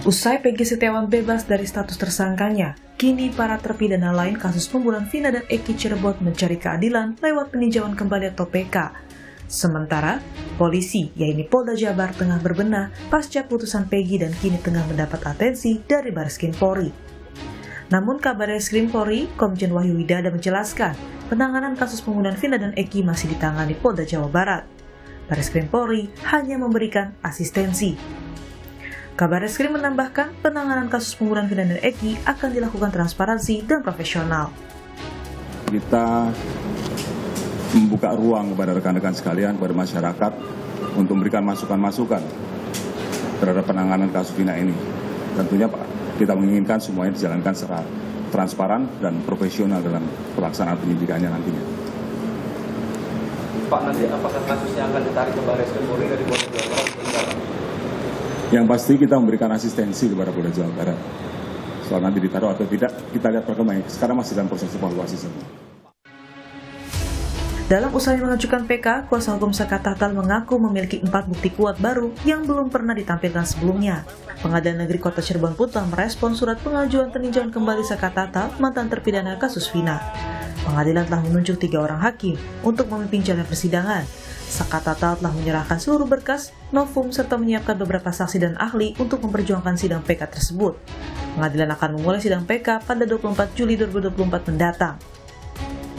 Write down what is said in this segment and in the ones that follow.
Usai Peggy Setiawan bebas dari status tersangkanya, kini para terpidana lain kasus pembunuhan Vina dan Eki Cirebon mencari keadilan lewat peninjauan kembali atau PK. Sementara, polisi, yaitu Polda Jabar tengah berbenah pasca putusan Peggy dan kini tengah mendapat atensi dari Bareskrim Polri. Namun kabar Bareskrim Polri, Komjen Wahyu Widada menjelaskan, penanganan kasus pembunuhan Vina dan Eki masih ditangani Polda Jawa Barat. Bareskrim Polri hanya memberikan asistensi. Kabar Reskrim menambahkan penanganan kasus pembunuhan Vina dan Eki akan dilakukan transparansi dan profesional. Kita membuka ruang kepada rekan-rekan sekalian, kepada masyarakat untuk memberikan masukan-masukan terhadap penanganan kasus Vina ini. Tentunya kita menginginkan semuanya dijalankan secara transparan dan profesional dalam pelaksanaan penyidikannya nantinya. Pak, nanti apakah kasusnya akan ditarik ke Bareskrim Polri dari Polda Jawa Barat? Yang pasti kita memberikan asistensi kepada Polda Jawa Barat. Soal nanti ditaruh atau tidak, kita lihat perkembangan. Sekarang masih dalam proses evaluasi semua. Dalam usaha mengajukan PK, kuasa hukum Saka Tatal mengaku memiliki 4 bukti kuat baru yang belum pernah ditampilkan sebelumnya. Pengadilan Negeri Kota Cirebon pun telah merespon surat pengajuan peninjauan kembali Saka Tatal, mantan terpidana kasus Vina. Pengadilan telah menunjuk 3 orang hakim untuk memimpin jalannya persidangan. Saka Tatal telah menyerahkan seluruh berkas, novum, serta menyiapkan beberapa saksi dan ahli untuk memperjuangkan sidang PK tersebut. Pengadilan akan memulai sidang PK pada 24 Juli 2024 mendatang.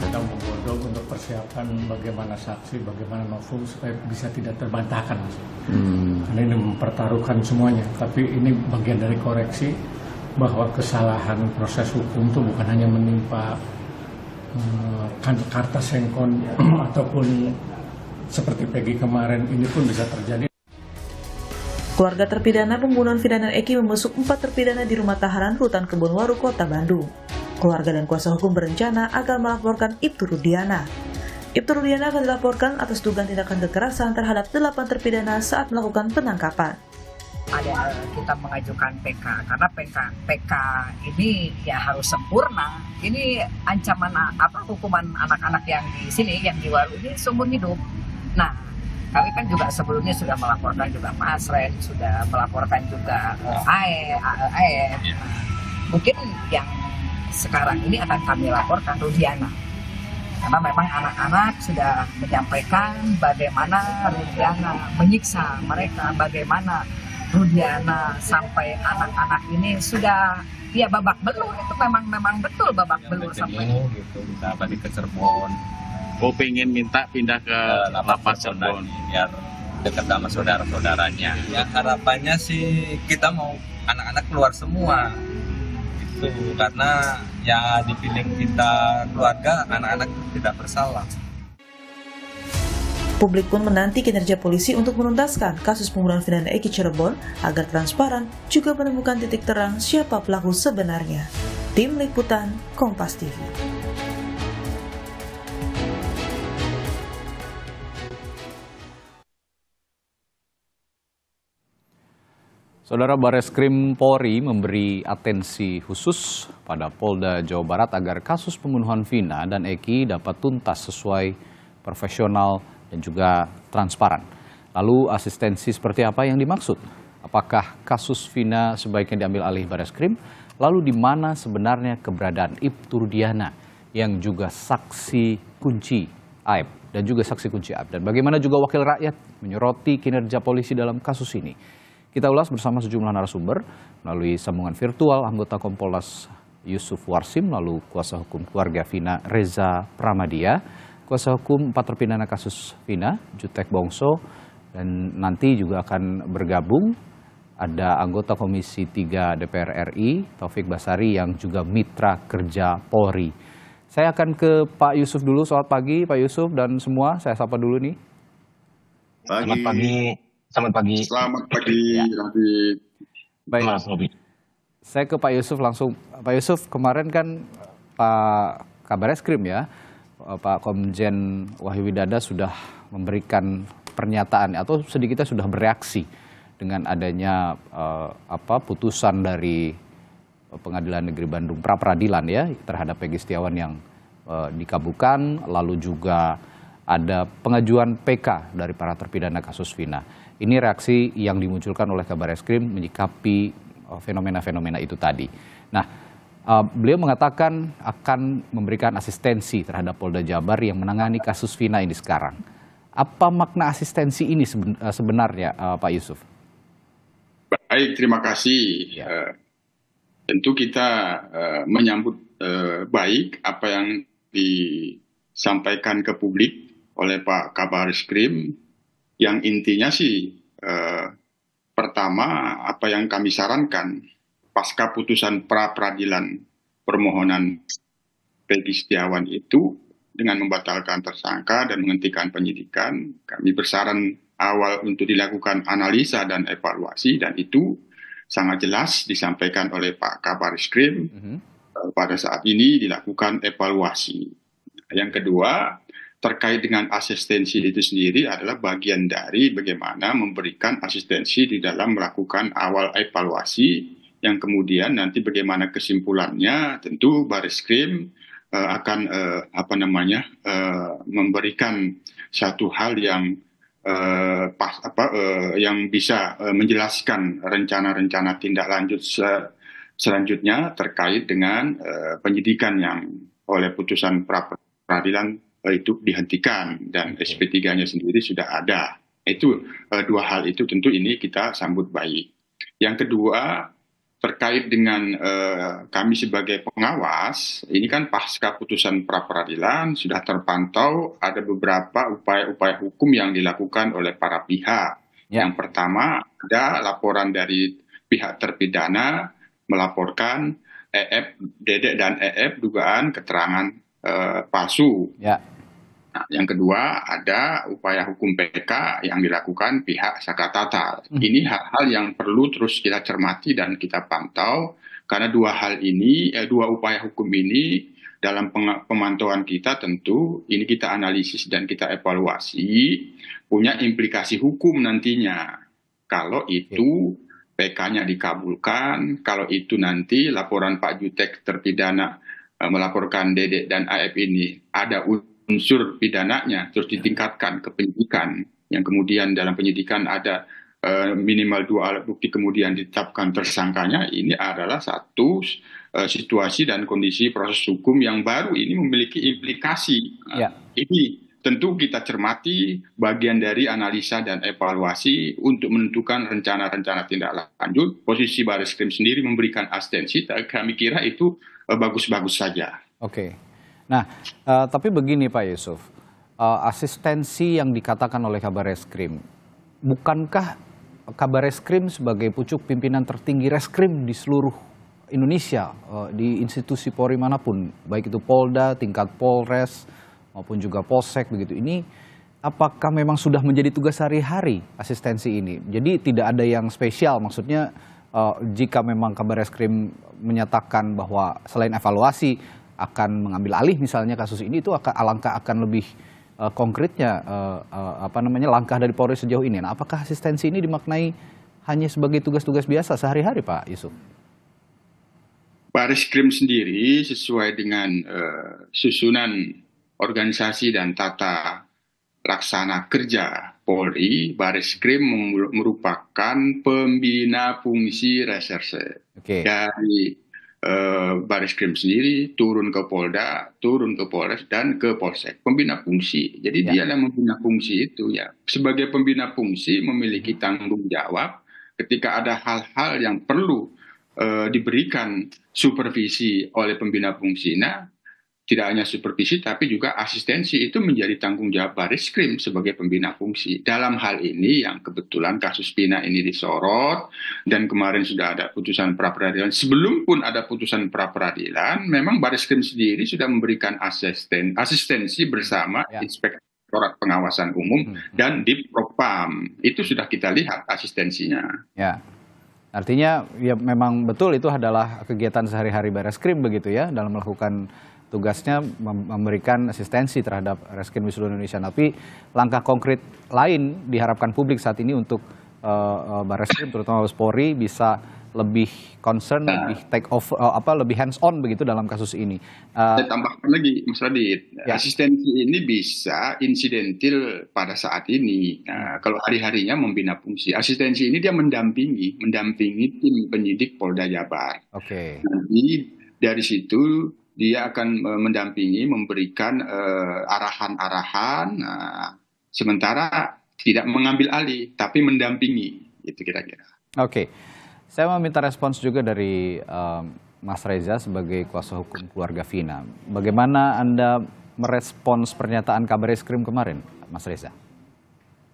Kita menggodok untuk persiapan bagaimana saksi, bagaimana novum supaya bisa tidak terbantahkan. Karena ini mempertaruhkan semuanya, tapi ini bagian dari koreksi bahwa kesalahan proses hukum itu bukan hanya menimpa karta sengkon ataupun seperti Peggy kemarin, ini pun bisa terjadi. Keluarga terpidana pembunuhan Vina dan Eki membesuk 4 terpidana di rumah tahanan Rutan Kebonwaru, Kota Bandung. Keluarga dan kuasa hukum berencana akan melaporkan Ibtu Rudiana. Ibtu Rudiana akan dilaporkan atas dugaan tindakan kekerasan terhadap 8 terpidana saat melakukan penangkapan. Kita mengajukan PK karena PK ini ya harus sempurna. Ini ancaman hukuman anak-anak yang di sini, yang di Waru ini seumur hidup. Nah, kami kan juga sebelumnya sudah melaporkan juga Mas Ren, sudah melaporkan juga AE. Mungkin yang sekarang ini akan kami laporkan Rudiana. Karena memang anak-anak sudah menyampaikan bagaimana Rudiana menyiksa mereka, bagaimana Rudiana sampai anak-anak ini sudah babak belur. Itu memang betul babak belur sampai gitu. Kita balik ke Cirebon. Pengen minta pindah ke lapas Cirebon biar dekat sama saudara-saudaranya. Ya harapannya sih kita mau anak-anak keluar semua. Gitu. Karena ya dipilih kita keluarga, anak-anak tidak bersalah. Publik pun menanti kinerja polisi untuk menuntaskan kasus pembunuhan Vina dan Eki Cirebon agar transparan juga menemukan titik terang siapa pelaku sebenarnya. Tim Liputan Kompas TV. Saudara, Bareskrim Polri memberi atensi khusus pada Polda Jawa Barat agar kasus pembunuhan Vina dan Eki dapat tuntas sesuai profesional dan juga transparan. Lalu asistensi seperti apa yang dimaksud? Apakah kasus Vina sebaiknya diambil alih Bareskrim? Lalu di mana sebenarnya keberadaan Ibtu Rudiana yang juga saksi kunci aib dan juga saksi kunci aib? Dan bagaimana juga wakil rakyat menyoroti kinerja polisi dalam kasus ini? Kita ulas bersama sejumlah narasumber melalui sambungan virtual anggota Kompolnas Yusuf Warsim, lalu kuasa hukum keluarga Vina Reza Pramadia, kuasa hukum 4 terpidana kasus Vina Jutek Bongso, dan nanti juga akan bergabung ada anggota Komisi 3 DPR RI Taufik Basari yang juga mitra kerja Polri. Saya akan ke Pak Yusuf dulu. Selamat pagi Pak Yusuf dan semua, saya sapa dulu nih. Selamat pagi. Selamat pagi. Selamat pagi, Habib. Baik. Saya ke Pak Yusuf langsung. Pak Yusuf, kemarin kan Pak Kabar Eskrim ya, Pak Komjen Wahyu Widada sudah memberikan pernyataan atau sedikitnya sudah bereaksi dengan adanya putusan dari Pengadilan Negeri Bandung pra peradilan ya terhadap Peggy Setiawan yang dikabulkan, lalu juga ada pengajuan PK dari para terpidana kasus Vina. Ini reaksi yang dimunculkan oleh Kabar Eskrim menyikapi fenomena-fenomena itu tadi. Nah, beliau mengatakan akan memberikan asistensi terhadap Polda Jabar yang menangani kasus Vina ini sekarang. Apa makna asistensi ini sebenarnya, Pak Yusuf? Baik, terima kasih. Tentu kita menyambut baik apa yang disampaikan ke publik oleh Pak Kabarisskrim, yang intinya sih pertama apa yang kami sarankan pasca putusan pra peradilan permohonan Peggy Setiawan itu dengan membatalkan tersangka dan menghentikan penyidikan, kami bersaran awal untuk dilakukan analisa dan evaluasi, dan itu sangat jelas disampaikan oleh Pak Kabarisskrim. Pada saat ini dilakukan evaluasi. Yang kedua, terkait dengan asistensi itu sendiri adalah bagian dari bagaimana memberikan asistensi di dalam melakukan awal evaluasi, yang kemudian nanti bagaimana kesimpulannya tentu Barisskrim akan memberikan satu hal yang yang bisa menjelaskan rencana-rencana tindak lanjut selanjutnya terkait dengan penyidikan yang oleh putusan pra peradilan itu dihentikan dan SP3-nya sendiri sudah ada. Itu dua hal itu tentu ini kita sambut baik. Yang kedua, terkait dengan kami sebagai pengawas, ini kan pasca putusan pra peradilan sudah terpantau ada beberapa upaya-upaya hukum yang dilakukan oleh para pihak. Yang pertama, ada laporan dari pihak terpidana melaporkan Dedek dan EF dugaan keterangan palsu. Nah, yang kedua, ada upaya hukum PK yang dilakukan pihak Saka Tatal. Ini hal-hal yang perlu terus kita cermati dan kita pantau, karena dua hal ini, dua upaya hukum ini dalam pemantauan kita tentu ini kita analisis dan kita evaluasi punya implikasi hukum nantinya. Kalau itu PK-nya dikabulkan, kalau itu nanti laporan Pak Jutek terpidana melaporkan Dedek dan AF ini ada unsur pidananya terus ditingkatkan ke penyidikan, yang kemudian dalam penyidikan ada minimal 2 alat bukti kemudian ditetapkan tersangkanya, ini adalah satu situasi dan kondisi proses hukum yang baru ini memiliki implikasi. Ini tentu kita cermati bagian dari analisa dan evaluasi untuk menentukan rencana-rencana tindak lanjut. Posisi Barisskrim sendiri memberikan asistensi, kami kira itu bagus-bagus saja. Oke. Nah, tapi begini Pak Yusuf, asistensi yang dikatakan oleh Kabarisskrim, bukankah Kabarisskrim sebagai pucuk pimpinan tertinggi reskrim di seluruh Indonesia, di institusi Polri manapun, baik itu Polda, tingkat Polres, maupun juga Polsek begitu, ini apakah memang sudah menjadi tugas sehari-hari asistensi ini? Jadi tidak ada yang spesial, maksudnya jika memang Kabarisskrim menyatakan bahwa selain evaluasi akan mengambil alih misalnya kasus ini, itu alangkah akan lebih konkretnya langkah dari Polri sejauh ini. Nah, apakah asistensi ini dimaknai hanya sebagai tugas-tugas biasa sehari-hari, Pak Yusuf? Barisskrim sendiri sesuai dengan susunan organisasi dan tata laksana kerja Polri, Barisskrim merupakan pembina fungsi reserse. Dari Barisskrim sendiri turun ke Polda, turun ke Polres, dan ke Polsek. Pembina fungsi. Jadi dia yang membina fungsi itu ya. Sebagai pembina fungsi memiliki tanggung jawab ketika ada hal-hal yang perlu diberikan supervisi oleh pembina fungsi. Nah, tidak hanya supervisi tapi juga asistensi itu menjadi tanggung jawab Barisskrim sebagai pembina fungsi. Dalam hal ini yang kebetulan kasus Vina ini disorot dan kemarin sudah ada putusan pra peradilan. Sebelum pun ada putusan pra peradilan, memang Barisskrim sendiri sudah memberikan asistensi bersama Inspektorat Pengawasan Umum dan Dipropam. Itu sudah kita lihat asistensinya. Ya. Artinya ya memang betul itu adalah kegiatan sehari-hari Barisskrim begitu ya, dalam melakukan tugasnya memberikan asistensi terhadap reskrim di seluruh Indonesia. Tapi langkah konkret lain diharapkan publik saat ini untuk Barisskrim terutama Polri bisa lebih concern, lebih take off, lebih hands on begitu dalam kasus ini. Saya tambahkan lagi, Mas Radit, Ya. asistensi ini bisa insidentil pada saat ini. Kalau hari-harinya membina fungsi, asistensi ini dia mendampingi tim penyidik Polda Jabar. Oke. Nanti dari situ dia akan mendampingi, memberikan arahan-arahan, sementara tidak mengambil alih, tapi mendampingi, itu kira-kira. Oke, saya mau minta respons juga dari Mas Reza sebagai kuasa hukum keluarga Vina. Bagaimana Anda merespons pernyataan Kabareskrim kemarin, Mas Reza?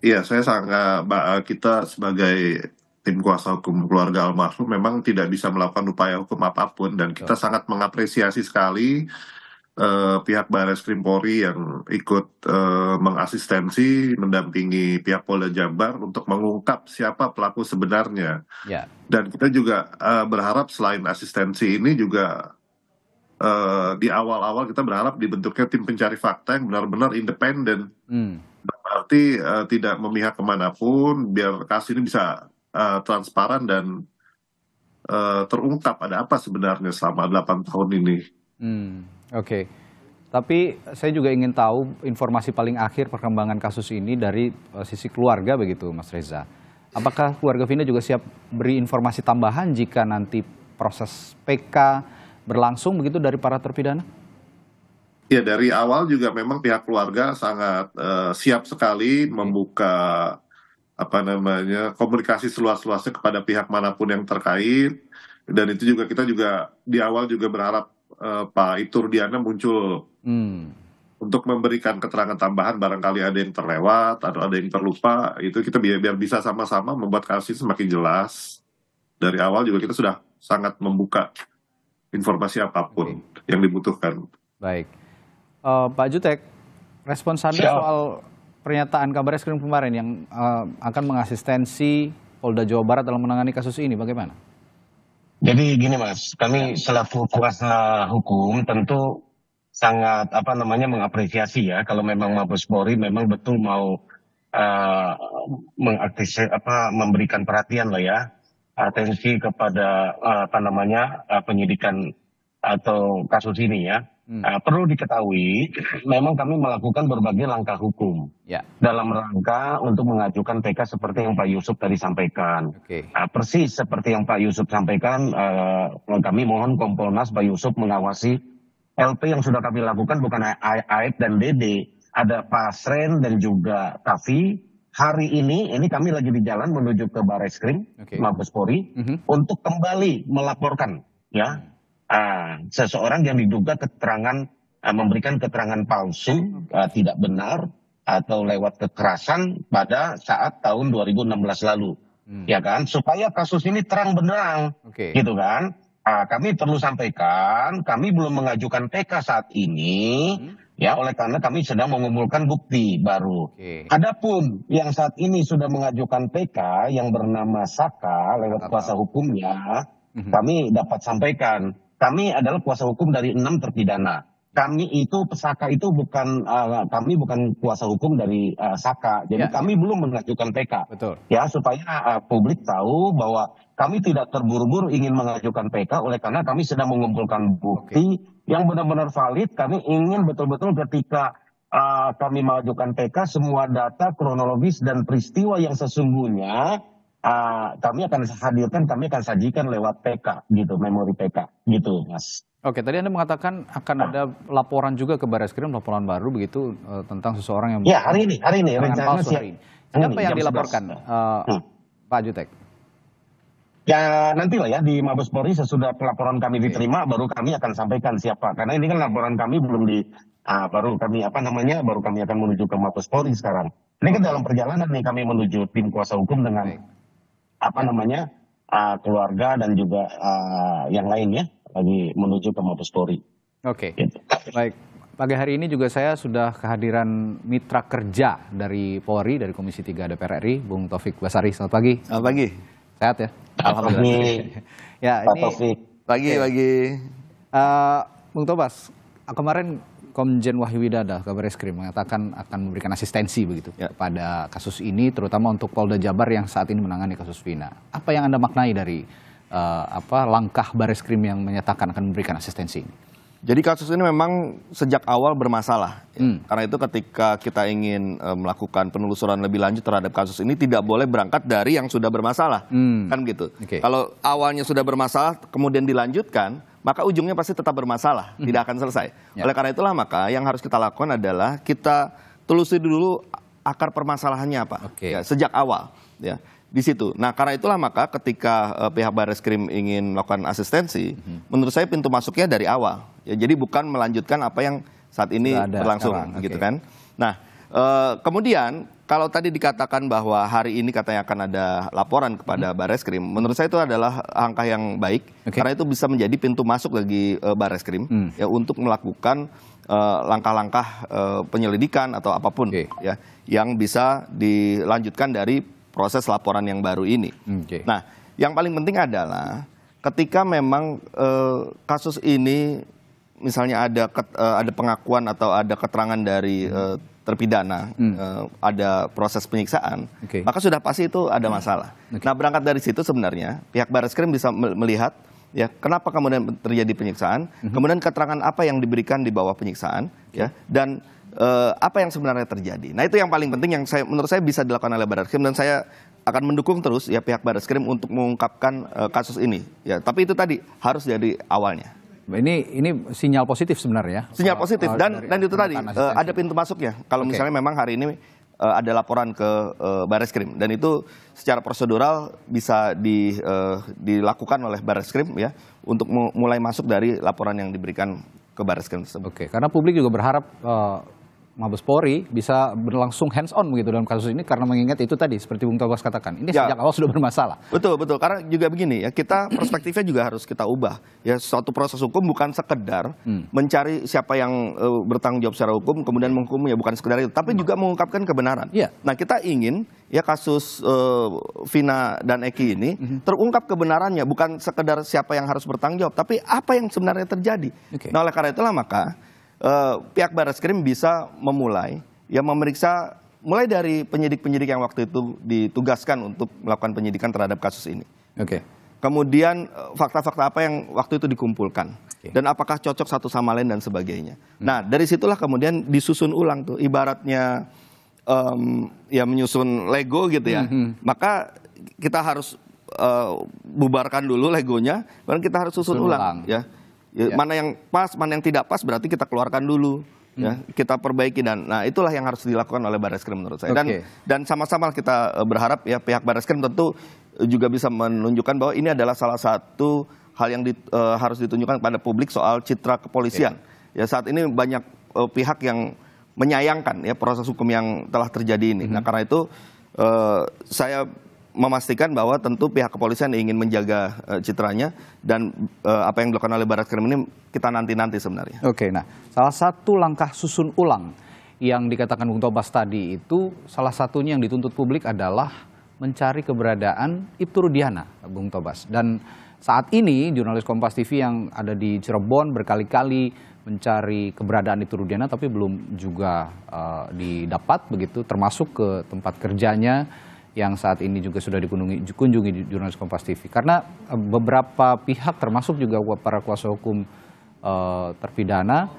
Iya, kita sebagai tim kuasa hukum keluarga almarhum memang tidak bisa melakukan upaya hukum apapun, dan kita sangat mengapresiasi sekali pihak Bareskrim Polri yang ikut mengasistensi, mendampingi pihak Polda Jabar untuk mengungkap siapa pelaku sebenarnya. Ya. Dan kita juga berharap selain asistensi ini juga di awal-awal kita berharap dibentuknya tim pencari fakta yang benar-benar independen. Berarti tidak memihak kemanapun, biar kasus ini bisa transparan dan terungkap ada apa sebenarnya selama 8 tahun ini. Oke, tapi saya juga ingin tahu informasi paling akhir perkembangan kasus ini dari sisi keluarga begitu, Mas Reza. Apakah keluarga Vina juga siap beri informasi tambahan jika nanti proses PK berlangsung begitu dari para terpidana? Ya, dari awal juga memang pihak keluarga sangat siap sekali membuka komunikasi seluas-luasnya kepada pihak manapun yang terkait, dan itu juga kita juga di awal juga berharap Pak Iturdiana muncul untuk memberikan keterangan tambahan barangkali ada yang terlewat atau ada yang terlupa. Itu kita biar bisa sama-sama membuat kasus semakin jelas. Dari awal juga kita sudah sangat membuka informasi apapun yang dibutuhkan. Baik, Pak Jutek, respons Anda soal pernyataan Kabareskrim kemarin yang akan mengasistensi Polda Jawa Barat dalam menangani kasus ini, bagaimana? Jadi gini Mas, kami selaku kuasa hukum tentu sangat mengapresiasi ya kalau memang Mabes Polri memang betul mau memberikan perhatian lah ya, atensi kepada penyidikan atau kasus ini ya. Perlu diketahui, memang kami melakukan berbagai langkah hukum dalam rangka untuk mengajukan PK seperti yang Pak Yusuf tadi sampaikan. Persis seperti yang Pak Yusuf sampaikan, kami mohon Kompolnas Pak Yusuf mengawasi LP yang sudah kami lakukan, bukan Aib dan Dede, ada Pasren dan juga Kavi. Hari ini kami lagi di jalan menuju ke Bareskrim Mabes Polri untuk kembali melaporkan ya. Seseorang yang diduga memberikan keterangan palsu, tidak benar atau lewat kekerasan pada saat tahun 2016 lalu, ya kan? Supaya kasus ini terang benderang, gitu kan? Kami perlu sampaikan, kami belum mengajukan PK saat ini, ya, oleh karena kami sedang mengumpulkan bukti baru. Adapun yang saat ini sudah mengajukan PK yang bernama Saka lewat kuasa hukumnya, kami dapat sampaikan. Kami adalah kuasa hukum dari 6 terpidana. Kami itu Saka itu kami bukan kuasa hukum dari Saka. Jadi kami belum mengajukan PK. Betul. Ya, supaya publik tahu bahwa kami tidak terburu-buru ingin mengajukan PK oleh karena kami sedang mengumpulkan bukti yang benar-benar valid. Kami ingin betul-betul ketika kami mengajukan PK semua data kronologis dan peristiwa yang sesungguhnya kami akan hadirkan, kami akan sajikan lewat PK, gitu, memori PK, gitu, Mas. Oke, tadi Anda mengatakan akan ada laporan juga ke Bareskrim, laporan baru begitu tentang seseorang yang... Ya, hari ini, rencana siapa yang dilaporkan, Pak Jutek? Ya, nantilah ya, di Mabes Polri sesudah pelaporan kami diterima, baru kami akan sampaikan siapa. Karena ini kan laporan kami belum baru kami akan menuju ke Mabes Polri sekarang. Ini kan dalam perjalanan nih kami menuju tim kuasa hukum dengan keluarga dan juga yang lainnya lagi menuju ke Mabes Polri. Oke, baik. Pagi hari ini juga saya sudah kehadiran mitra kerja dari Polri, dari Komisi 3 DPR RI, Bung Taufik Basari. Selamat pagi. Selamat pagi. Sehat ya? Alhamdulillah. Ya, ini pagi. Bung Tobas, kemarin Komjen Wahyu Widada, Kabareskrim, mengatakan akan memberikan asistensi begitu kepada kasus ini, terutama untuk Polda Jabar yang saat ini menangani kasus Vina. Apa yang Anda maknai dari langkah Bareskrim yang menyatakan akan memberikan asistensi ini? Jadi kasus ini memang sejak awal bermasalah. Karena itu ketika kita ingin melakukan penelusuran lebih lanjut terhadap kasus ini tidak boleh berangkat dari yang sudah bermasalah. Kan gitu. Kalau awalnya sudah bermasalah kemudian dilanjutkan, maka ujungnya pasti tetap bermasalah, tidak akan selesai. Oleh karena itulah maka yang harus kita lakukan adalah kita telusuri dulu akar permasalahannya apa. Ya, sejak awal ya. Di situ. Nah, karena itulah maka ketika pihak Bareskrim ingin melakukan asistensi, menurut saya pintu masuknya dari awal. Ya, jadi bukan melanjutkan apa yang saat ini berlangsung, gitu kan. Nah, kemudian kalau tadi dikatakan bahwa hari ini katanya akan ada laporan kepada Bareskrim, menurut saya itu adalah angka yang baik, karena itu bisa menjadi pintu masuk bagi Bareskrim ya untuk melakukan langkah-langkah penyelidikan atau apapun ya yang bisa dilanjutkan dari proses laporan yang baru ini. Nah, yang paling penting adalah ketika memang kasus ini misalnya ada pengakuan atau ada keterangan dari terpidana, ada proses penyiksaan, maka sudah pasti itu ada masalah. Nah, berangkat dari situ sebenarnya pihak Bareskrim bisa melihat ya kenapa kemudian terjadi penyiksaan, kemudian keterangan apa yang diberikan di bawah penyiksaan, ya dan apa yang sebenarnya terjadi. Nah, itu yang paling penting yang menurut saya bisa dilakukan oleh Bareskrim dan saya akan mendukung terus ya pihak Bareskrim untuk mengungkapkan kasus ini. Ya, tapi itu tadi harus dari awalnya. Ini sinyal positif sebenarnya. Sinyal positif dan itu tadi ada pintu masuknya. Kalau misalnya memang hari ini ada laporan ke Bareskrim dan itu secara prosedural bisa dilakukan oleh Bareskrim ya untuk mulai masuk dari laporan yang diberikan ke Bareskrim tersebut. Karena publik juga berharap Mabes Polri bisa berlangsung hands on begitu dalam kasus ini karena mengingat itu tadi seperti Bung Tobas katakan ini sejak awal sudah bermasalah. Betul karena juga begini ya kita perspektifnya juga harus kita ubah ya suatu proses hukum bukan sekedar mencari siapa yang bertanggung jawab secara hukum kemudian menghukumnya bukan sekedar itu tapi juga mengungkapkan kebenaran. Nah kita ingin ya kasus Vina dan Eki ini terungkap kebenarannya bukan sekedar siapa yang harus bertanggung jawab tapi apa yang sebenarnya terjadi. Nah oleh karena itulah maka pihak Bareskrim bisa memulai ya memeriksa mulai dari penyidik-penyidik yang waktu itu ditugaskan untuk melakukan penyidikan terhadap kasus ini. Kemudian fakta-fakta apa yang waktu itu dikumpulkan dan apakah cocok satu sama lain dan sebagainya. Nah dari situlah kemudian disusun ulang tuh ibaratnya ya menyusun Lego gitu ya. Maka kita harus bubarkan dulu Legonya, kemudian kita harus susun ulang ya. Mana yang pas, mana yang tidak pas berarti kita keluarkan dulu, ya kita perbaiki dan nah itulah yang harus dilakukan oleh Bareskrim menurut saya dan sama-sama kita berharap ya pihak Bareskrim tentu juga bisa menunjukkan bahwa ini adalah salah satu hal yang harus ditunjukkan kepada publik soal citra kepolisian. Ya saat ini banyak pihak yang menyayangkan ya proses hukum yang telah terjadi ini. Nah karena itu saya memastikan bahwa tentu pihak kepolisian ingin menjaga citranya dan apa yang dilakukan oleh Bareskrim ini kita nanti sebenarnya. Nah salah satu langkah susun ulang yang dikatakan Bung Tobas tadi itu salah satunya yang dituntut publik adalah mencari keberadaan Ibtu Rudiana, Bung Tobas. Dan saat ini jurnalis Kompas TV yang ada di Cirebon berkali-kali mencari keberadaan Ibtu Rudiana tapi belum juga didapat begitu termasuk ke tempat kerjanya yang saat ini juga sudah dikunjungi jurnalis Kompas TV. Karena beberapa pihak termasuk juga para kuasa hukum terpidana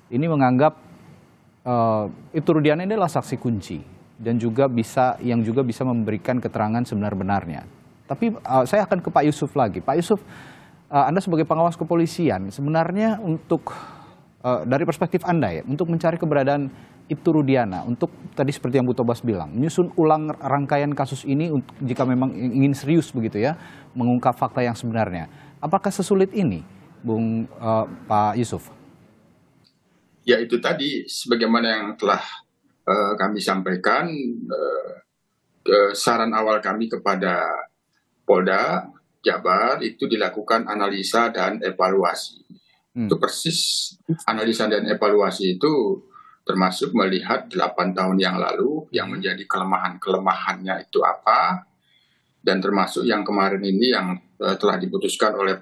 ini menganggap Ibtu Rudiana ini adalah saksi kunci dan juga bisa memberikan keterangan sebenar-benarnya. Tapi saya akan ke Pak Yusuf lagi. Pak Yusuf, Anda sebagai pengawas kepolisian sebenarnya untuk dari perspektif Anda ya untuk mencari keberadaan Ibtu Rudiana untuk tadi seperti yang Bu Tobas bilang menyusun ulang rangkaian kasus ini jika memang ingin serius begitu ya mengungkap fakta yang sebenarnya. Apakah sesulit ini, Pak Yusuf? Ya itu tadi sebagaimana yang telah kami sampaikan saran awal kami kepada Polda Jabar itu dilakukan analisa dan evaluasi. Itu persis analisa dan evaluasi itu termasuk melihat 8 tahun yang lalu yang menjadi kelemahannya itu apa dan termasuk yang kemarin ini yang telah diputuskan oleh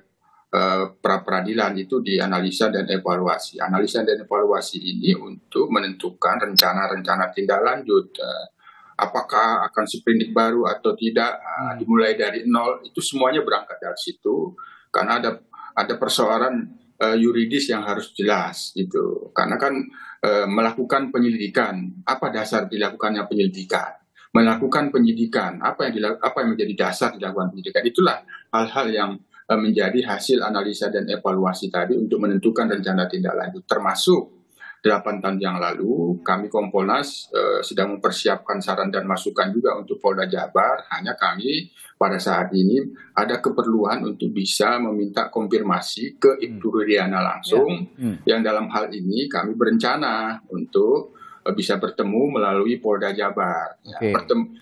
pra peradilan itu dianalisa dan evaluasi. Analisa dan evaluasi ini untuk menentukan rencana-rencana tindak lanjut apakah akan seprindik baru atau tidak, dimulai dari nol, itu semuanya berangkat dari situ, karena ada persoalan yuridis yang harus jelas gitu. Karena kan melakukan penyelidikan, apa dasar dilakukannya penyelidikan? Melakukan penyidikan, apa yang menjadi dasar dilakukan penyidikan? Itulah hal-hal yang menjadi hasil analisa dan evaluasi tadi untuk menentukan rencana tindak lanjut, termasuk 8 tahun yang lalu kami Kompolnas sedang mempersiapkan saran dan masukan juga untuk Polda Jabar. Hanya kami pada saat ini ada keperluan untuk bisa meminta konfirmasi ke Ibtu Rudiana langsung, yang dalam hal ini kami berencana untuk bisa bertemu melalui Polda Jabar.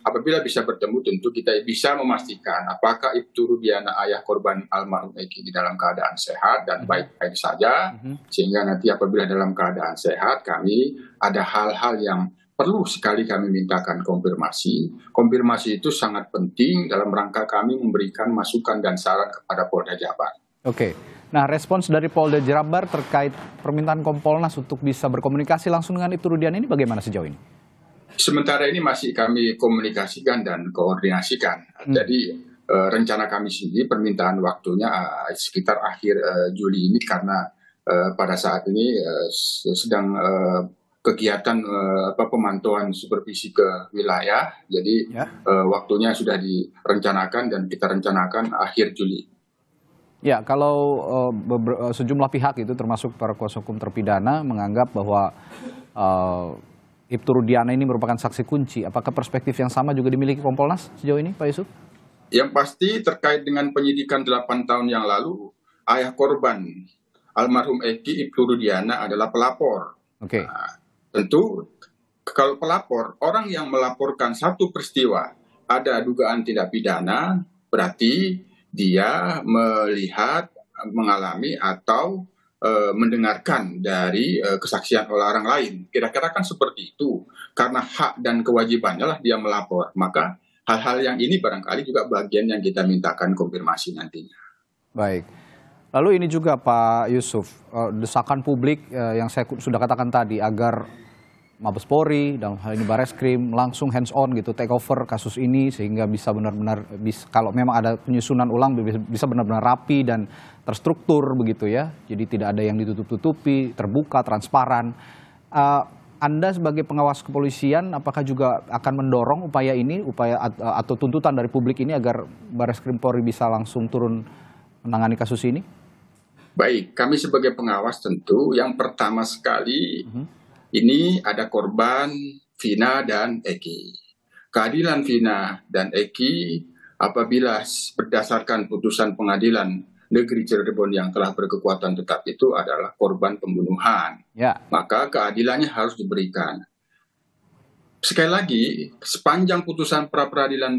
Apabila bisa bertemu, tentu kita bisa memastikan apakah Ibtu Rudiana, ayah korban almarhum Eki, di dalam keadaan sehat dan baik-baik saja, sehingga nanti apabila dalam keadaan sehat, kami ada hal-hal yang perlu sekali kami mintakan konfirmasi. Konfirmasi itu sangat penting dalam rangka kami memberikan masukan dan saran kepada Polda Jabar. Nah, respons dari Polda Jabar terkait permintaan Kompolnas untuk bisa berkomunikasi langsung dengan Ibtu Rudiana ini bagaimana sejauh ini? Sementara ini masih kami komunikasikan dan koordinasikan. Jadi rencana kami sendiri permintaan waktunya sekitar akhir Juli ini, karena pada saat ini sedang kegiatan pemantauan supervisi ke wilayah. Jadi waktunya sudah direncanakan dan kita rencanakan akhir Juli. Ya, kalau sejumlah pihak itu termasuk para kuasa hukum terpidana menganggap bahwa Ibtu Rudiana ini merupakan saksi kunci. Apakah perspektif yang sama juga dimiliki Kompolnas sejauh ini, Pak Yusuf? Yang pasti terkait dengan penyidikan 8 tahun yang lalu, ayah korban almarhum Eki, Ibtu Rudiana, adalah pelapor. Nah, tentu kalau pelapor, orang yang melaporkan satu peristiwa ada dugaan tindak pidana, berarti dia melihat, mengalami, atau mendengarkan dari kesaksian oleh orang lain. Kira-kira kan seperti itu. Karena hak dan kewajibannya lah dia melapor. Maka hal-hal yang ini barangkali juga bagian yang kita mintakan konfirmasi nantinya. Baik. Lalu ini juga Pak Yusuf, desakan publik yang saya sudah katakan tadi agar Mabes Polri, dalam hal ini Bareskrim, langsung hands on gitu, take over kasus ini sehingga bisa benar-benar, kalau memang ada penyusunan ulang, bisa benar-benar rapi dan terstruktur begitu ya. Jadi tidak ada yang ditutup-tutupi, terbuka, transparan. Anda sebagai pengawas kepolisian, apakah juga akan mendorong upaya ini, atau tuntutan dari publik ini agar Bareskrim Polri bisa langsung turun menangani kasus ini? Baik, kami sebagai pengawas tentu yang pertama sekali, ini ada korban Vina dan Eki. Keadilan Vina dan Eki apabila berdasarkan putusan pengadilan negeri Cirebon yang telah berkekuatan tetap itu adalah korban pembunuhan. Maka keadilannya harus diberikan. Sekali lagi, sepanjang putusan pengadilan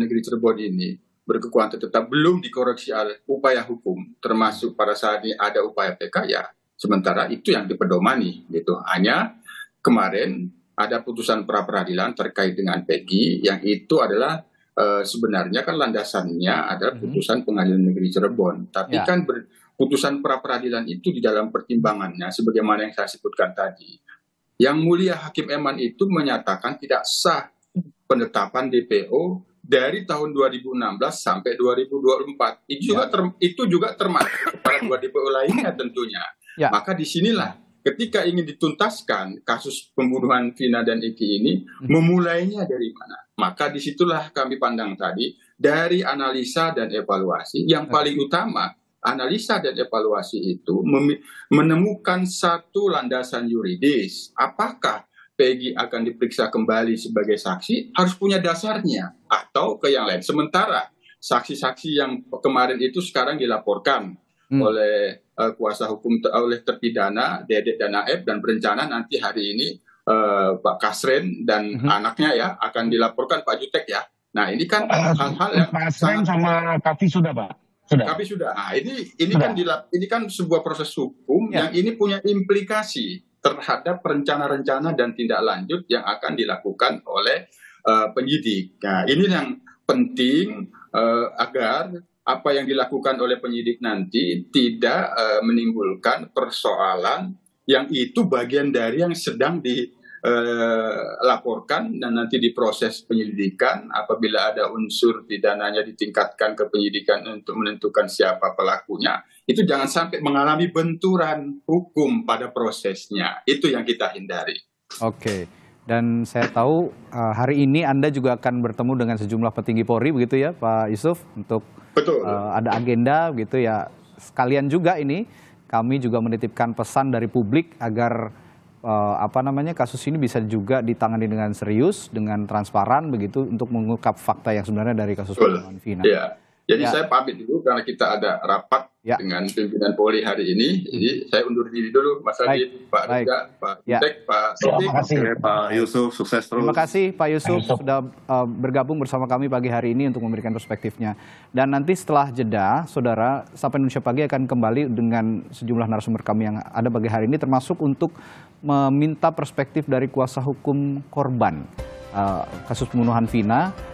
negeri Cirebon ini berkekuatan tetap belum dikoreksi oleh upaya hukum, termasuk pada saat ini ada upaya PK, ya sementara itu yang dipedomani gitu. Hanya kemarin ada putusan pra peradilan terkait dengan Peggy yang itu adalah sebenarnya kan landasannya adalah putusan pengadilan negeri Cirebon. Tapi kan putusan pra peradilan itu di dalam pertimbangannya sebagaimana yang saya sebutkan tadi, Yang Mulia Hakim Eman itu menyatakan tidak sah penetapan DPO dari tahun 2016 sampai 2024. Itu juga termasuk kepada 2 DPO lainnya tentunya. Maka disinilah ketika ingin dituntaskan kasus pembunuhan Vina dan Eki ini, memulainya dari mana? Maka disitulah kami pandang tadi, dari analisa dan evaluasi, yang paling utama, analisa dan evaluasi itu menemukan satu landasan yuridis. Apakah Peggy akan diperiksa kembali sebagai saksi, harus punya dasarnya, atau ke yang lain. Sementara saksi-saksi yang kemarin itu sekarang dilaporkan oleh kuasa hukum, oleh terpidana Dedek dan Aep, dan berencana nanti hari ini Pak Kasren dan anaknya ya akan dilaporkan Pak Jutek ya. Nah ini kan hal-hal yang Kasren sama Kavi sudah Pak. Kavi sudah. Nah ini kan sebuah proses hukum yang ini punya implikasi terhadap rencana-rencana dan tindak lanjut yang akan dilakukan oleh penyidik. Nah ini yang penting agar apa yang dilakukan oleh penyidik nanti tidak menimbulkan persoalan yang itu bagian dari yang sedang laporkan dan nanti diproses penyelidikan. Apabila ada unsur pidananya ditingkatkan ke penyidikan untuk menentukan siapa pelakunya, itu jangan sampai mengalami benturan hukum pada prosesnya. Itu yang kita hindari. Oke, dan saya tahu hari ini Anda juga akan bertemu dengan sejumlah petinggi Polri, begitu ya Pak Yusuf, untuk ada agenda gitu ya. Sekalian juga ini kami juga menitipkan pesan dari publik agar kasus ini bisa juga ditangani dengan serius, dengan transparan begitu untuk mengungkap fakta yang sebenarnya dari kasus pembunuhan Vina. Ya. Jadi saya pamit dulu karena kita ada rapat dengan pimpinan Polri hari ini. Jadi saya undur diri dulu, Mas Radit, Pak Reza, Pak Tek, Pak Sotik. Terima kasih Pak Yusuf, sukses terus. Terima kasih Pak Yusuf sudah bergabung bersama kami pagi hari ini untuk memberikan perspektifnya. Dan nanti setelah jeda, Saudara, Sapa Indonesia Pagi akan kembali dengan sejumlah narasumber kami yang ada pagi hari ini, termasuk untuk meminta perspektif dari kuasa hukum korban kasus pembunuhan Vina.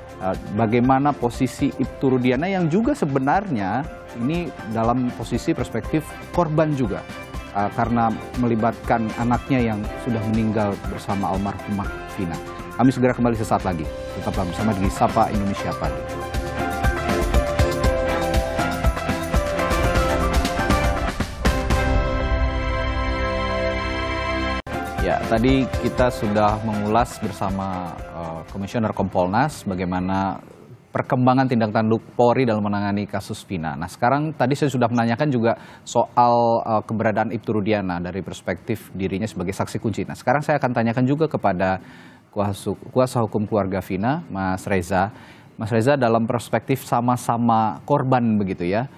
Bagaimana posisi Ibtu Rudiana yang juga sebenarnya ini dalam posisi perspektif korban juga karena melibatkan anaknya yang sudah meninggal bersama almarhumah Vina. Kami segera kembali sesaat lagi. Tetaplah bersama di Sapa Indonesia Pagi. Ya, tadi kita sudah mengulas bersama Komisioner Kompolnas bagaimana perkembangan tindak tanduk Polri dalam menangani kasus Vina. Nah, sekarang tadi saya sudah menanyakan juga soal keberadaan Ibtu Rudiana dari perspektif dirinya sebagai saksi kunci. Nah, sekarang saya akan tanyakan juga kepada kuasa hukum keluarga Vina, Mas Reza. Mas Reza, dalam perspektif sama-sama korban begitu ya,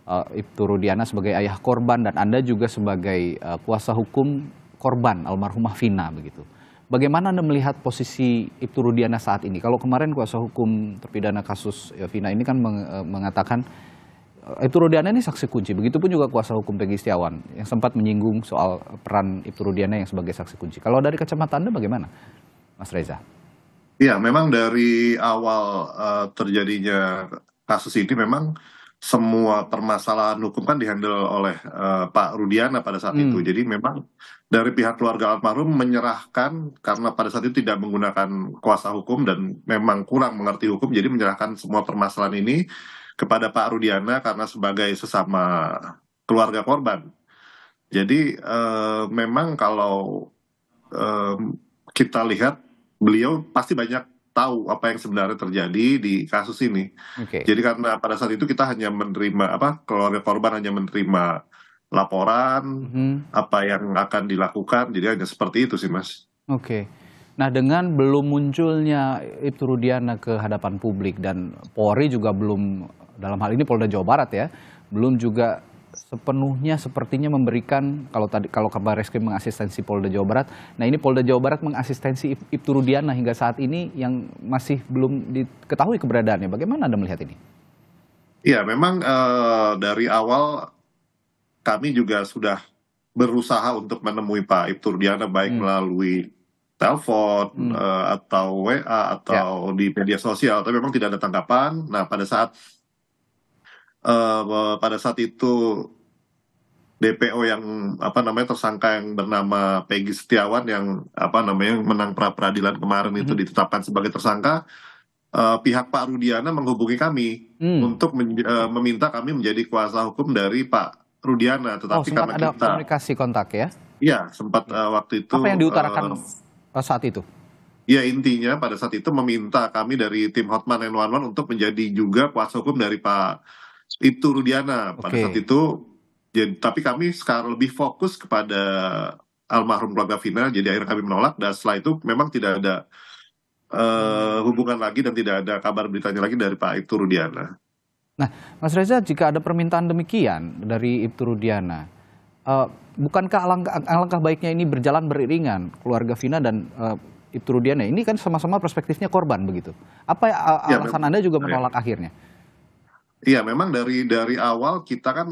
Ibtu Rudiana sebagai ayah korban dan Anda juga sebagai kuasa hukum korban almarhumah Vina begitu. Bagaimana Anda melihat posisi Ibtu Rudiana saat ini? Kalau kemarin kuasa hukum terpidana kasus Vina ini kan mengatakan Ibtu Rudiana ini saksi kunci. Begitupun juga kuasa hukum Peggy Setiawan yang sempat menyinggung soal peran Ibtu Rudiana yang sebagai saksi kunci. Kalau dari kacamata Anda bagaimana, Mas Reza? Iya, memang dari awal terjadinya kasus ini memang semua permasalahan hukum kan dihandle oleh Pak Rudiana pada saat itu. Jadi memang dari pihak keluarga almarhum menyerahkan karena pada saat itu tidak menggunakan kuasa hukum dan memang kurang mengerti hukum, jadi menyerahkan semua permasalahan ini kepada Pak Rudiana karena sebagai sesama keluarga korban. Jadi memang kalau kita lihat beliau pasti banyak tahu apa yang sebenarnya terjadi di kasus ini. Jadi karena pada saat itu kita hanya menerima keluarga korban hanya menerima laporan apa yang akan dilakukan, jadi hanya seperti itu sih, Mas. Nah, dengan belum munculnya Ibtu Rudiana ke hadapan publik dan Polri juga belum, dalam hal ini Polda Jawa Barat ya, belum juga sepenuhnya sepertinya memberikan, kalau Kabar Reskrim mengasistensi Polda Jawa Barat, nah ini Polda Jawa Barat mengasistensi Ibtu Rudiana hingga saat ini yang masih belum diketahui keberadaannya. Bagaimana Anda melihat ini? Iya, memang dari awal kami juga sudah berusaha untuk menemui Pak Ibtu Rudiana baik melalui telepon atau WA atau di media sosial, tapi memang tidak ada tanggapan. Nah, pada saat itu DPO yang tersangka yang bernama Peggy Setiawan yang menang pra peradilan kemarin itu ditetapkan sebagai tersangka, pihak Pak Rudiana menghubungi kami untuk meminta kami menjadi kuasa hukum dari Pak Rudiana, tetapi sempat ada komunikasi kontak ya? Iya, sempat waktu itu. Apa yang diutarakan saat itu? Ya, intinya pada saat itu meminta kami dari tim Hotman 911 untuk menjadi juga kuasa hukum dari Pak Ibtu Rudiana pada saat itu. Tapi kami sekarang lebih fokus kepada almarhum keluarga Vina, jadi akhirnya kami menolak dan setelah itu memang tidak ada hubungan lagi dan tidak ada kabar beritanya lagi dari Pak Ibtu Rudiana. Nah, Mas Reza, jika ada permintaan demikian dari Ibtu Rudiana, bukankah alangkah baiknya ini berjalan beriringan keluarga Vina dan Ibtu Rudiana? Ini kan sama-sama perspektifnya korban begitu. Apa alasan Anda juga menolak akhirnya? Iya, memang dari awal kita kan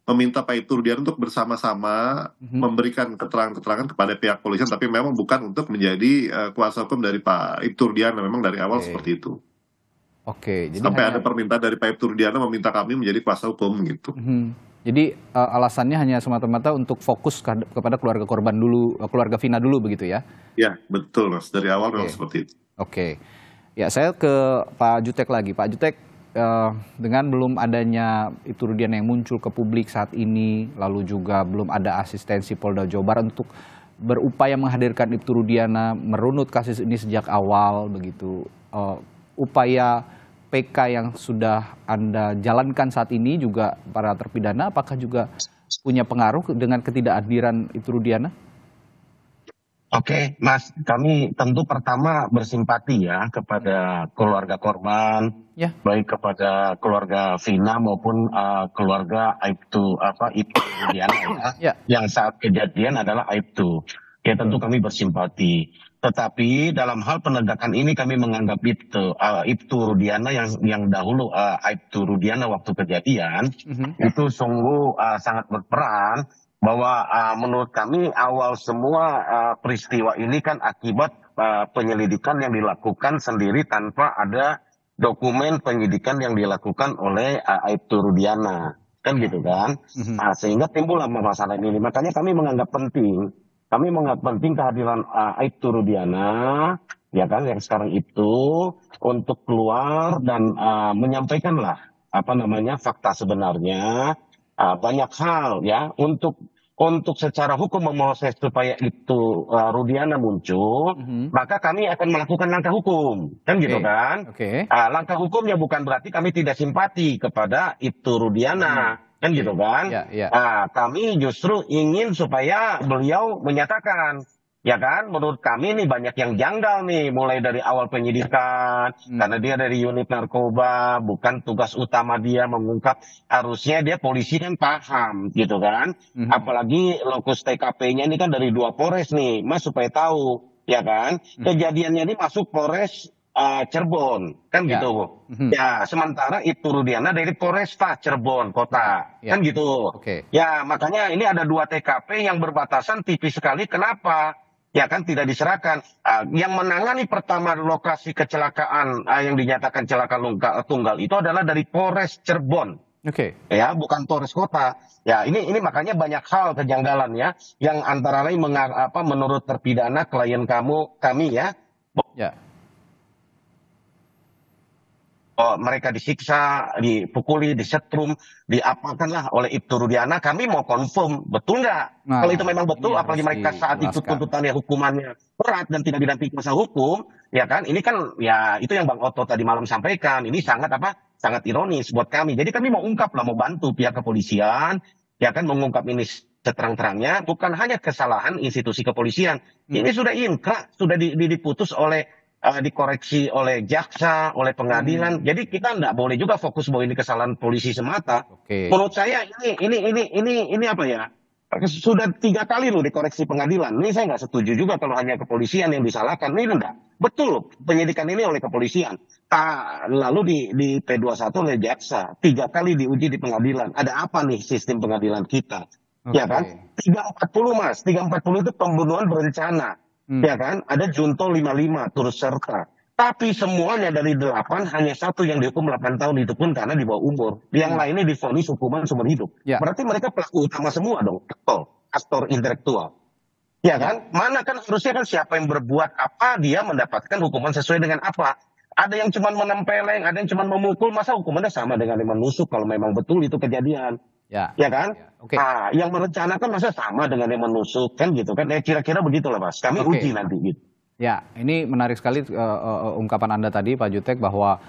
meminta Pak Ibtu Rudiana untuk bersama-sama memberikan keterangan-keterangan kepada pihak polisian, tapi memang bukan untuk menjadi kuasa hukum dari Pak Ibtu Rudiana. Memang dari awal seperti itu. Oke, jadi sampai ada permintaan dari Pak Ibtu Rudiana meminta kami menjadi kuasa hukum gitu. Jadi alasannya hanya semata-mata untuk fokus kepada keluarga korban dulu, keluarga Vina dulu begitu ya? Ya, betul Mas. Dari awal memang seperti itu. Oke. Ya, saya ke Pak Jutek lagi. Pak Jutek, dengan belum adanya Ibtu Rudiana yang muncul ke publik saat ini, lalu juga belum ada asistensi Polda Jawa Barat untuk berupaya menghadirkan Ibtu Rudiana, merunut kasus ini sejak awal begitu. Upaya PK yang sudah Anda jalankan saat ini juga para terpidana, apakah juga punya pengaruh dengan ketidakhadiran Ibtu Rudiana? Oke, Mas, kami tentu pertama bersimpati ya kepada keluarga korban, baik kepada keluarga Vina maupun keluarga Ibtu Rudiana yang saat kejadian adalah Ibtu. Ya tentu kami bersimpati. Tetapi dalam hal penegakan ini kami menganggap Ibtu Rudiana yang dahulu Ibtu Rudiana waktu kejadian itu sungguh sangat berperan, bahwa menurut kami awal semua peristiwa ini kan akibat penyelidikan yang dilakukan sendiri tanpa ada dokumen penyidikan yang dilakukan oleh Ibtu Rudiana, kan gitu kan. Sehingga timbullah masalah ini. Makanya kami menganggap penting kehadiran Ibtu Rudiana, ya kan, yang sekarang itu untuk keluar dan menyampaikanlah fakta sebenarnya, banyak hal ya untuk secara hukum memproses supaya Ibtu Rudiana muncul, maka kami akan melakukan langkah hukum, kan gitu kan. Langkah hukumnya bukan berarti kami tidak simpati kepada Ibtu Rudiana. Kan gitu kan. Kami justru ingin supaya beliau menyatakan, ya kan, menurut kami nih banyak yang janggal nih, mulai dari awal penyidikan, karena dia dari unit narkoba, bukan tugas utama dia mengungkap, harusnya dia polisi kan paham gitu kan. Apalagi lokus TKP-nya ini kan dari 2 Polres nih, Mas, supaya tahu, ya kan. Kejadiannya ini masuk Polres Cirebon, kan gitu. Ya, sementara Ibtu Rudiana dari Polresta Cirebon kota, kan gitu. Ya, makanya ini ada 2 TKP yang berbatasan tipis sekali. Kenapa? Ya kan tidak diserahkan. Yang menangani pertama lokasi kecelakaan yang dinyatakan kecelakaan tunggal itu adalah dari Polres Cirebon. Ya, bukan Polres kota. Ya, ini makanya banyak hal kejanggalan ya, yang antara lain menurut terpidana klien kami ya. Mereka disiksa, dipukuli, disetrum, diapakanlah oleh Ibtu Rudiana. Kami mau confirm betul nggak? Kalau itu memang betul, apalagi mereka saat itu tuntutannya hukumannya berat dan tidak didampingi kuasa hukum, ya kan? Ini kan ya itu yang Bang Otto tadi malam sampaikan. Ini sangat ironis buat kami. Jadi kami mau ungkap lah, mau bantu pihak kepolisian, ya kan, mengungkap ini seterang-terangnya. Bukan hanya kesalahan institusi kepolisian. Ini sudah inkrah, sudah diputus dikoreksi oleh jaksa, oleh pengadilan. Jadi kita nggak boleh juga fokus bahwa ini kesalahan polisi semata. Menurut saya ini apa ya? Sudah 3 kali loh dikoreksi pengadilan. Ini saya nggak setuju juga kalau hanya kepolisian yang disalahkan. Ini enggak. Betul penyidikan ini oleh kepolisian. Lalu di P21 oleh jaksa. 3 kali diuji di pengadilan. Ada apa nih sistem pengadilan kita? Ya kan? 340 Mas. 340 itu pembunuhan berencana. Ya kan, ada junto 55 turut serta. Tapi semuanya dari 8 hanya 1 yang dihukum 8 tahun, itu pun karena di bawah umur. Yang lainnya divonis hukuman seumur hidup. Berarti mereka pelaku utama semua dong, aktor intelektual. Ya kan, mana kan harusnya kan siapa yang berbuat apa dia mendapatkan hukuman sesuai dengan apa. Ada yang cuma menempeleng, ada yang cuma memukul, masa hukumannya sama dengan yang menusuk kalau memang betul itu kejadian. Ya kan? Yang merencanakan masa sama dengan yang menusuk, kan gitu kan? Kira-kira begitulah Mas. Kami uji nanti gitu. Ya, ini menarik sekali ungkapan Anda tadi Pak Jutek bahwa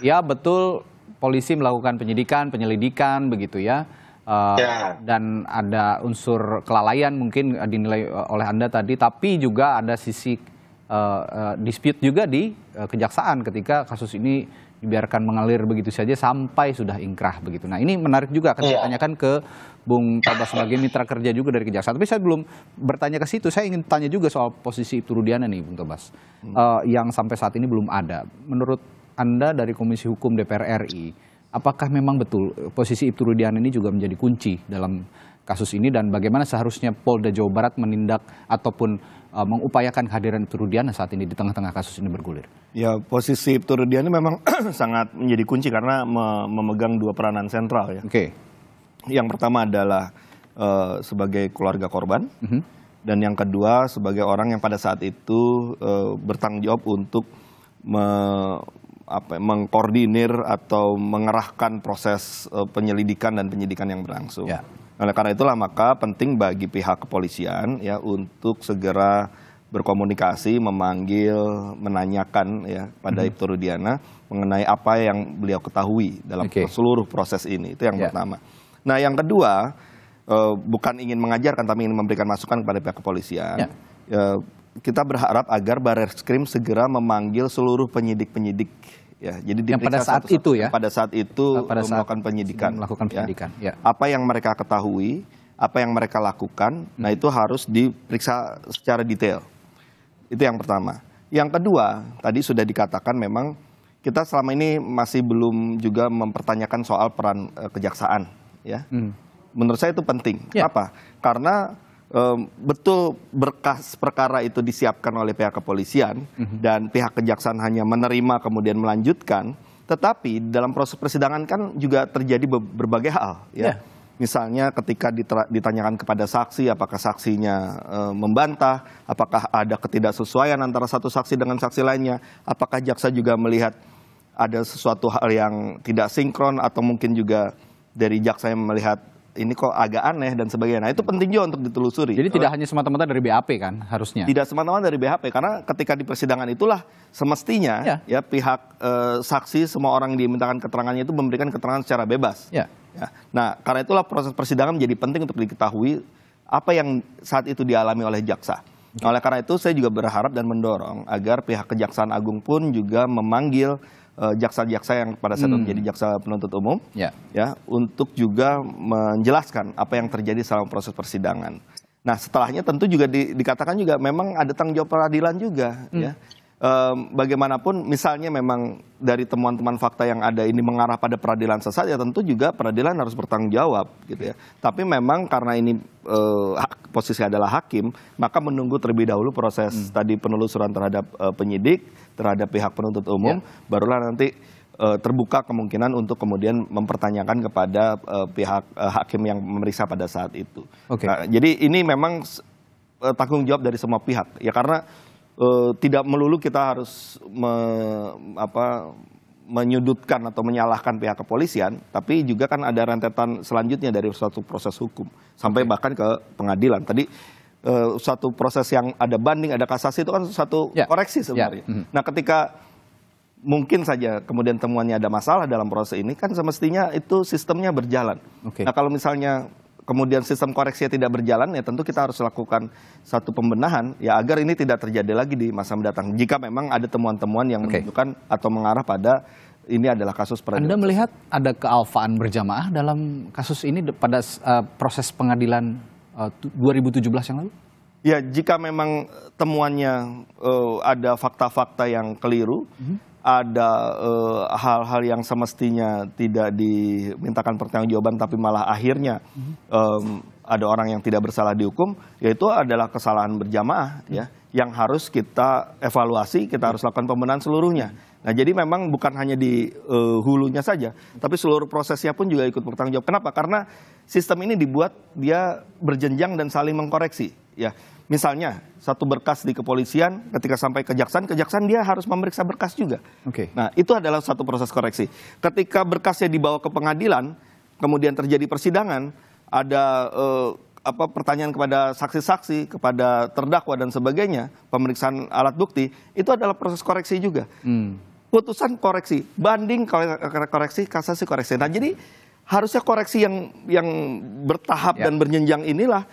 ya betul polisi melakukan penyelidikan begitu ya. Dan ada unsur kelalaian mungkin dinilai oleh Anda tadi, tapi juga ada sisi dispute juga di kejaksaan ketika kasus ini dibiarkan mengalir begitu saja sampai sudah ingkrah begitu. Nah, ini menarik juga akan saya tanyakan ke Bung Tobas sebagai mitra kerja juga dari kejaksaan. Tapi saya belum bertanya ke situ. Saya ingin tanya juga soal posisi Ibtu Rudiana nih, Bung Tobas, yang sampai saat ini belum ada. Menurut Anda dari Komisi Hukum DPR RI, apakah memang betul posisi Ibtu Rudiana ini juga menjadi kunci dalam kasus ini, dan bagaimana seharusnya Polda Jawa Barat menindak ataupun mengupayakan kehadiran Ibtu Rudiana saat ini di tengah-tengah kasus ini bergulir? Ya, posisi Ibtu Rudiana memang sangat menjadi kunci karena memegang dua peranan sentral ya. Oke. Yang pertama adalah sebagai keluarga korban, dan yang kedua sebagai orang yang pada saat itu bertanggung jawab untuk mengkoordinir atau mengerahkan proses penyelidikan dan penyidikan yang berlangsung. Ya. Oleh karena itulah maka penting bagi pihak kepolisian ya untuk segera berkomunikasi, memanggil, menanyakan ya pada Ibtu Rudiana mengenai apa yang beliau ketahui dalam seluruh proses ini. Itu yang pertama. Nah, yang kedua, bukan ingin mengajarkan tapi ingin memberikan masukan kepada pihak kepolisian. Kita berharap agar Barreskrim segera memanggil seluruh penyidik-penyidik ya. Jadi yang pada saat itu ya. Pada saat itu melakukan penyidikan. Ya. Apa yang mereka ketahui, apa yang mereka lakukan, nah itu harus diperiksa secara detail. Itu yang pertama. Yang kedua, tadi sudah dikatakan memang kita selama ini masih belum juga mempertanyakan soal peran kejaksaan ya. Menurut saya itu penting. Kenapa? Karena betul berkas perkara itu disiapkan oleh pihak kepolisian dan pihak kejaksaan hanya menerima kemudian melanjutkan, tetapi dalam proses persidangan kan juga terjadi berbagai hal ya. Misalnya ketika ditanyakan kepada saksi, apakah saksinya membantah, apakah ada ketidaksesuaian antara satu saksi dengan saksi lainnya, apakah jaksa juga melihat ada sesuatu hal yang tidak sinkron, atau mungkin juga dari jaksa yang melihat ini kok agak aneh dan sebagainya. Nah, itu penting juga untuk ditelusuri. Jadi tidak hanya semata-mata dari BAP kan harusnya? Tidak semata-mata dari BAP, karena ketika di persidangan itulah semestinya ya pihak saksi, semua orang yang dimintakan keterangannya itu memberikan keterangan secara bebas. Nah, karena itulah proses persidangan menjadi penting untuk diketahui apa yang saat itu dialami oleh jaksa. Oleh karena itu saya juga berharap dan mendorong agar pihak Kejaksaan Agung pun juga memanggil jaksa-jaksa yang pada saat itu menjadi jaksa penuntut umum ya untuk juga menjelaskan apa yang terjadi selama proses persidangan. Nah, setelahnya tentu juga dikatakan juga memang ada tanggung jawab peradilan juga ya. Bagaimanapun misalnya memang dari temuan-temuan fakta yang ada ini mengarah pada peradilan sesat, ya tentu juga peradilan harus bertanggung jawab gitu ya. Tapi memang karena ini posisi adalah hakim, maka menunggu terlebih dahulu proses tadi penelusuran terhadap penyidik, terhadap pihak penuntut umum, barulah nanti terbuka kemungkinan untuk kemudian mempertanyakan kepada pihak hakim yang memeriksa pada saat itu. Nah, jadi ini memang tanggung jawab dari semua pihak ya, karena tidak melulu kita harus menyudutkan atau menyalahkan pihak kepolisian, tapi juga kan ada rentetan selanjutnya dari suatu proses hukum sampai bahkan ke pengadilan. Tadi suatu proses yang ada banding, ada kasasi, itu kan satu koreksi sebenarnya. Nah, ketika mungkin saja kemudian temuannya ada masalah dalam proses ini, kan semestinya itu sistemnya berjalan. Nah, kalau misalnya kemudian sistem koreksinya tidak berjalan, ya tentu kita harus lakukan satu pembenahan ya agar ini tidak terjadi lagi di masa mendatang. Jika memang ada temuan-temuan yang menunjukkan atau mengarah pada ini adalah kasus peradilan. Anda melihat ada kealfaan berjamaah dalam kasus ini pada proses pengadilan 2017 yang lalu? Ya, jika memang temuannya ada fakta-fakta yang keliru, ada hal-hal yang semestinya tidak dimintakan pertanggungjawaban tapi malah akhirnya ada orang yang tidak bersalah dihukum, yaitu adalah kesalahan berjamaah ya, yang harus kita evaluasi, kita harus lakukan pembenahan seluruhnya. Nah, jadi memang bukan hanya di hulunya saja, tapi seluruh prosesnya pun juga ikut bertanggung jawab. Kenapa? Karena sistem ini dibuat dia berjenjang dan saling mengkoreksi ya. Misalnya satu berkas di kepolisian, ketika sampai kejaksaan dia harus memeriksa berkas juga. Nah, itu adalah satu proses koreksi. Ketika berkasnya dibawa ke pengadilan, kemudian terjadi persidangan, ada pertanyaan kepada saksi-saksi, kepada terdakwa dan sebagainya, pemeriksaan alat bukti, itu adalah proses koreksi juga. Putusan koreksi, banding koreksi, kasasi koreksi. Nah, jadi harusnya koreksi yang bertahap dan berjenjang inilah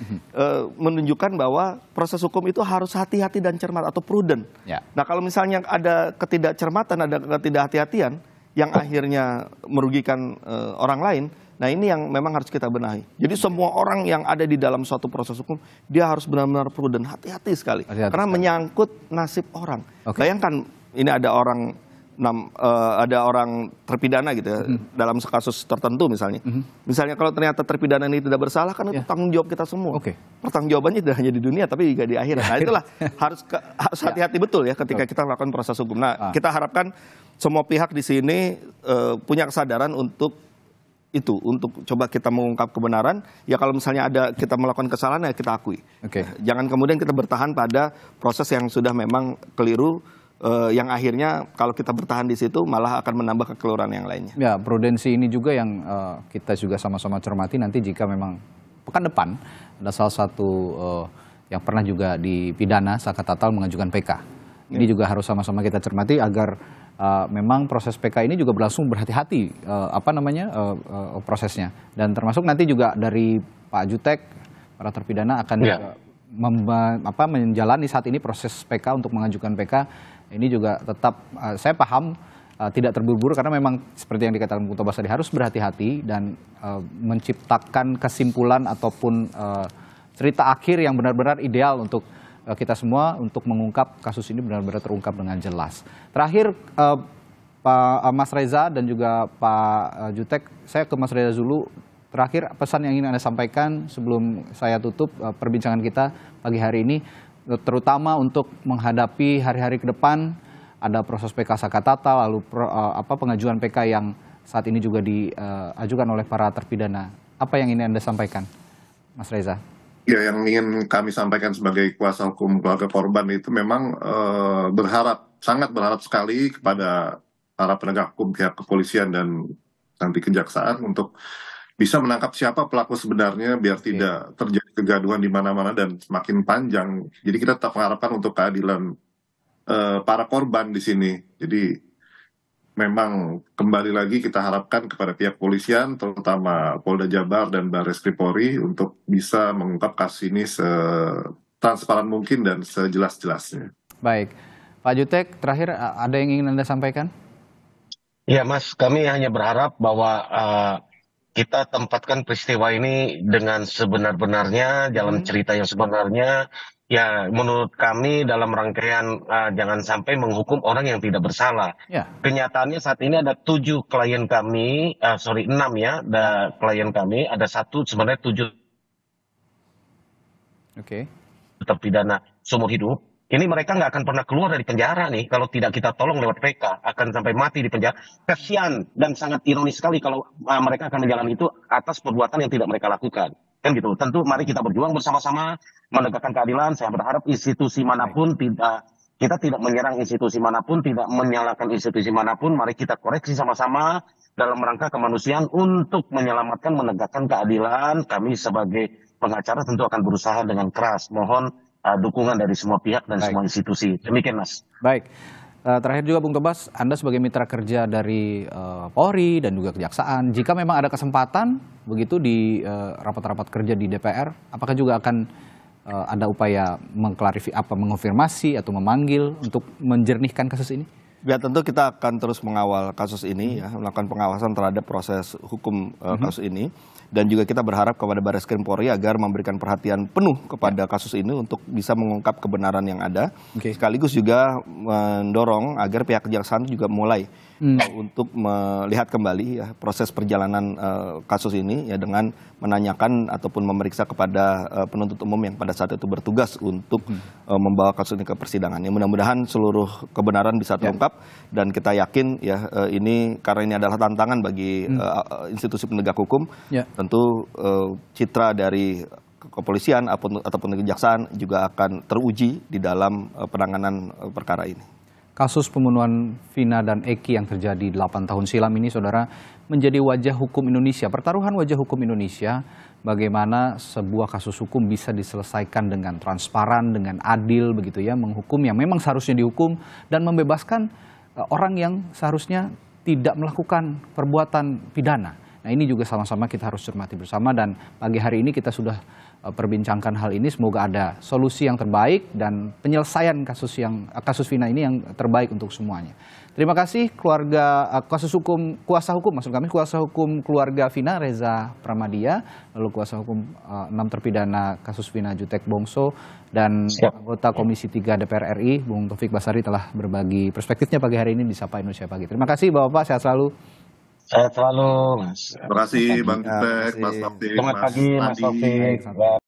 menunjukkan bahwa proses hukum itu harus hati-hati dan cermat atau prudent. Nah, kalau misalnya ada ketidakcermatan, ada ketidakhati-hatian yang akhirnya merugikan orang lain, nah ini yang memang harus kita benahi. Jadi semua orang yang ada di dalam suatu proses hukum, dia harus benar-benar prudent, hati-hati sekali. Karena menyangkut nasib orang. Bayangkan ini ada orang ada orang terpidana gitu ya, dalam kasus tertentu misalnya. Misalnya kalau ternyata terpidana ini tidak bersalah, kan itu tanggung jawab kita semua. Pertanggungjawabannya tidak hanya di dunia tapi juga di akhirat. Nah itulah harus hati-hati betul ya ketika kita melakukan proses hukum. Nah kita harapkan semua pihak di sini punya kesadaran untuk untuk coba kita mengungkap kebenaran. Ya kalau misalnya ada kita melakukan kesalahan ya kita akui. Jangan kemudian kita bertahan pada proses yang sudah memang keliru, yang akhirnya kalau kita bertahan di situ malah akan menambah kekeliruan yang lainnya. Ya, prudensi ini juga yang kita juga sama-sama cermati nanti jika memang pekan depan ada salah satu yang pernah juga dipidana Saka Tatal mengajukan PK. Ini juga harus sama-sama kita cermati agar memang proses PK ini juga berlangsung berhati-hati prosesnya, dan termasuk nanti juga dari Pak Jutek para terpidana akan menjalani saat ini proses PK untuk mengajukan PK. Ini juga tetap saya paham tidak terburu-buru karena memang seperti yang dikatakan Bung Tobas tadi harus berhati-hati dan menciptakan kesimpulan ataupun cerita akhir yang benar-benar ideal untuk kita semua untuk mengungkap kasus ini benar-benar terungkap dengan jelas. Terakhir Pak Mas Reza dan juga Pak Jutek, saya ke Mas Reza dulu. Terakhir pesan yang ingin Anda sampaikan sebelum saya tutup perbincangan kita pagi hari ini, terutama untuk menghadapi hari-hari ke depan, ada proses PK Saka Tatal, lalu pengajuan PK yang saat ini juga diajukan oleh para terpidana. Apa yang ingin Anda sampaikan, Mas Reza? Ya, yang ingin kami sampaikan sebagai kuasa hukum keluarga korban itu memang sangat berharap sekali kepada para penegak hukum, pihak kepolisian dan nanti kejaksaan untuk bisa menangkap siapa pelaku sebenarnya biar tidak terjadi kegaduhan di mana-mana dan semakin panjang. Jadi kita tetap mengharapkan untuk keadilan para korban di sini. Jadi memang kembali lagi kita harapkan kepada pihak polisian, terutama Polda Jabar dan Barreskrim Polri untuk bisa mengungkap kasus ini setransparan mungkin dan sejelas-jelasnya. Baik, Pak Jutek, terakhir ada yang ingin Anda sampaikan? Ya Mas, kami hanya berharap bahwa kita tempatkan peristiwa ini dengan sebenar-benarnya, jalan cerita yang sebenarnya. Ya, menurut kami dalam rangkaian jangan sampai menghukum orang yang tidak bersalah. Kenyataannya saat ini ada 7 klien kami, 6 ya, ada klien kami, ada 1 sebenarnya 7 terpidana seumur hidup. Ini mereka nggak akan pernah keluar dari penjara nih kalau tidak kita tolong lewat PK, akan sampai mati di penjara. Kasian dan sangat ironis sekali kalau mereka akan menjalani itu atas perbuatan yang tidak mereka lakukan. Kan gitu. Tentu mari kita berjuang bersama-sama menegakkan keadilan. Saya berharap institusi manapun kita tidak menyerang institusi manapun, tidak menyalahkan institusi manapun. Mari kita koreksi sama-sama dalam rangka kemanusiaan untuk menyelamatkan, menegakkan keadilan. Kami sebagai pengacara tentu akan berusaha dengan keras. Mohon dukungan dari semua pihak dan semua institusi. Demikian Mas. Baik. Terakhir juga Bung Tobas, Anda sebagai mitra kerja dari Polri dan juga Kejaksaan, jika memang ada kesempatan begitu di rapat-rapat kerja di DPR, apakah juga akan ada upaya mengonfirmasi atau memanggil untuk menjernihkan kasus ini? Ya tentu kita akan terus mengawal kasus ini ya, melakukan pengawasan terhadap proses hukum kasus ini. Dan juga kita berharap kepada Barreskrim Polri agar memberikan perhatian penuh kepada kasus ini untuk bisa mengungkap kebenaran yang ada. Sekaligus juga mendorong agar pihak kejaksaan juga mulai untuk melihat kembali ya, proses perjalanan kasus ini ya, dengan menanyakan ataupun memeriksa kepada penuntut umum yang pada saat itu bertugas untuk membawa kasus ini ke persidangan. Ya, mudah-mudahan seluruh kebenaran bisa terungkap dan kita yakin ya ini karena ini adalah tantangan bagi institusi penegak hukum. Tentu citra dari kepolisian ataupun kejaksaan juga akan teruji di dalam penanganan perkara ini. Kasus pembunuhan Vina dan Eki yang terjadi 8 tahun silam ini, saudara, menjadi wajah hukum Indonesia. Pertaruhan wajah hukum Indonesia, bagaimana sebuah kasus hukum bisa diselesaikan dengan transparan, dengan adil, begitu ya, menghukum yang memang seharusnya dihukum dan membebaskan orang yang seharusnya tidak melakukan perbuatan pidana. Nah ini juga sama-sama kita harus cermati bersama, dan pagi hari ini kita sudah perbincangkan hal ini. Semoga ada solusi yang terbaik dan penyelesaian kasus Vina ini yang terbaik untuk semuanya. Terima kasih kuasa hukum keluarga Vina, Reza Pramadia, lalu kuasa hukum 6 terpidana kasus Vina Jutek Bongso, dan anggota Komisi 3 DPR RI, Bung Taufik Basari, telah berbagi perspektifnya pagi hari ini di Sapa Indonesia Pagi. Terima kasih Bapak-Bapak, sehat selalu. Sehat selalu, Mas. Terima kasih Bang Jutek, Mas Taufik, Selamat pagi, Mas Taufik.